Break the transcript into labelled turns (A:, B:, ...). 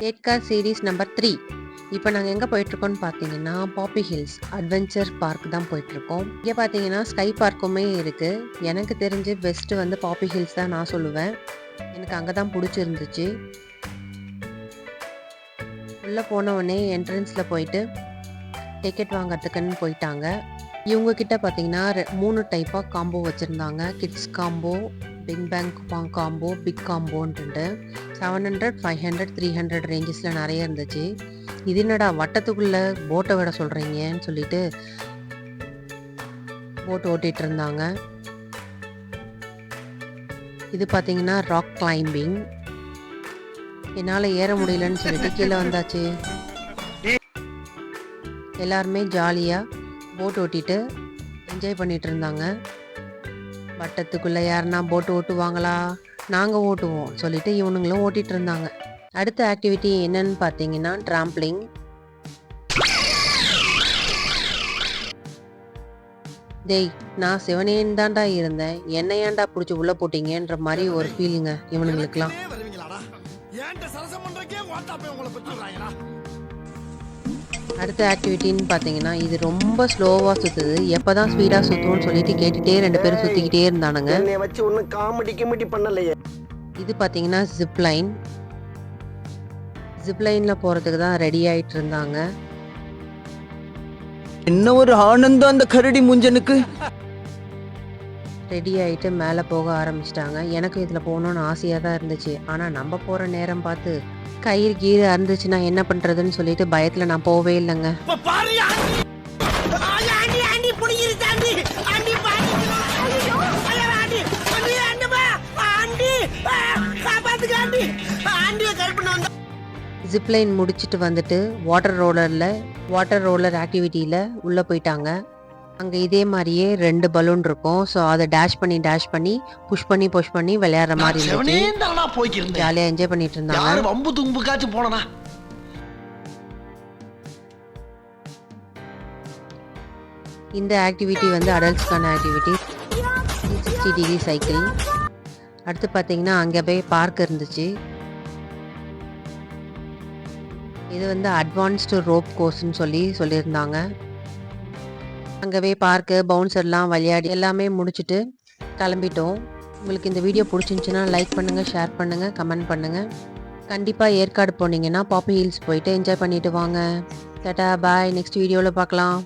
A: State car series number 3. இப்போ நாங்கள் எங்கே போயிட்டுருக்கோம்னு பார்த்தீங்கன்னா பாப்பி ஹில்ஸ் அட்வென்ச்சர் பார்க் தான் போயிட்டுருக்கோம். இங்கே பார்த்தீங்கன்னா ஸ்கை பார்க்குமே இருக்குது. எனக்கு தெரிஞ்சு பெஸ்ட்டு வந்து பாப்பி ஹில்ஸ் தான் நான் சொல்லுவேன். எனக்கு அங்கே தான் பிடிச்சிருந்துச்சு. உள்ளே போனவுடனே என்ட்ரன்ஸில் போயிட்டு டிக்கெட் வாங்கிறதுக்குன்னு போயிட்டாங்க. இவங்கக்கிட்ட பார்த்தீங்கன்னா 3 டைப்பாக காம்போ வச்சுருந்தாங்க. Kids combo, big bang combo, big காம்போன்ட்டு 700, 500, 300 ரேஞ்சஸில் நிறைய இருந்துச்சு. இது என்னடா வட்டத்துக்குள்ளே போட்டை விட சொல்கிறீங்கன்னு சொல்லிட்டு போட் ஓட்டிகிட்டு இருந்தாங்க. இது பார்த்தீங்கன்னா ராக் கிளைம்பிங். என்னால் ஏற முடியலன்னு சொல்லிட்டு கீழே வந்தாச்சு. எல்லாருமே ஜாலியாக போட் ஓட்டிட்டு என்ஜாய் பண்ணிகிட்டு இருந்தாங்க. வட்டத்துக்குள்ளே யாருன்னா போட்டு ஓட்டுவாங்களா, நாங்கள் ஓட்டுவோம் சொல்லிட்டு இவனுங்களும் ஓட்டிகிட்டு இருந்தாங்க. அடுத்த ஆக்டிவிட்டி என்னன்னு பார்த்தீங்கன்னா ட்ராம்ப்ளிங். டேய், நான் சிவனேன்னு தான்டா இருந்தேன், என்னை ஏன்டா பிடிச்சி உள்ளே போட்டீங்கன்ற மாதிரி ஒரு ஃபீலிங்க இவனுங்களுக்குலாம். அடுத்த ஆக்டிவிட்டின்னு பார்த்தீங்கன்னா இது ரொம்ப ஸ்லோவாக சுற்றுது. எப்போ தான் ஸ்பீடாக சுற்றுவோன்னு சொல்லிட்டு கேட்டுகிட்டே 2 பேரும் சுற்றிக்கிட்டே இருந்தானுங்க. இது பார்த்தீங்கன்னா ஜிப்லைன். ஜிப்லைனில் போகிறதுக்கு தான் ரெடி ஆகிட்டு இருந்தாங்க.
B: என்ன ஒரு ஆனந்தம் அந்த கரடி முஞ்சனுக்கு.
A: ரெடி ஆகிட்டு மேலே போக ஆரம்பிச்சிட்டாங்க. எனக்கு இதில் போகணுன்னு ஆசையாக தான் இருந்துச்சு. ஆனால் நம்ம போகிற நேரம் பார்த்து கயிறு கீறு அறுந்துச்சுன்னா என்ன பண்ணுறதுன்னு சொல்லிட்டு பயத்தில் நான் போவே இல்லைங்க. ஜிப்லைன் முடிச்சுட்டு வந்துட்டு வாட்டர் ரோலர் ஆக்டிவிட்டியில் உள்ளே போயிட்டாங்க. அங்கே இதே மாதிரியே 2 பலூன் இருக்கும். ஸோ அதை டேஷ் பண்ணி புஷ் பண்ணி விளையாடுற மாதிரி இருந்துச்சு. ஜாலியாக என்ஜாய் பண்ணிட்டு இருந்தாங்க. இந்த ஆக்டிவிட்டி வந்து அடல்ட்ஸ்க்கான ஆக்டிவிட்டி. 360 degree cycle. அடுத்து பார்த்தீங்கன்னா அங்கே போய் பார்க் இருந்துச்சு. இது வந்து அட்வான்ஸ்டு ரோப் கோர்ஸ்ன்னு சொல்லியிருந்தாங்க. அங்கவே பார்க்கு, பவுன்சர்லாம் விளையாடி எல்லாமே முடிச்சுட்டு கிளம்பிட்டோம். உங்களுக்கு இந்த வீடியோ பிடிச்சிருந்துச்சுன்னா லைக் பண்ணுங்கள், ஷேர் பண்ணுங்கள், கமெண்ட் பண்ணுங்கள். கண்டிப்பாக ஏற்காடு போனீங்கன்னா பாப்பி ஹில்ஸ் போயிட்டு என்ஜாய் பண்ணிவிட்டு வாங்க. டாடா, பாய். நெக்ஸ்ட் வீடியோவில் பார்க்கலாம்.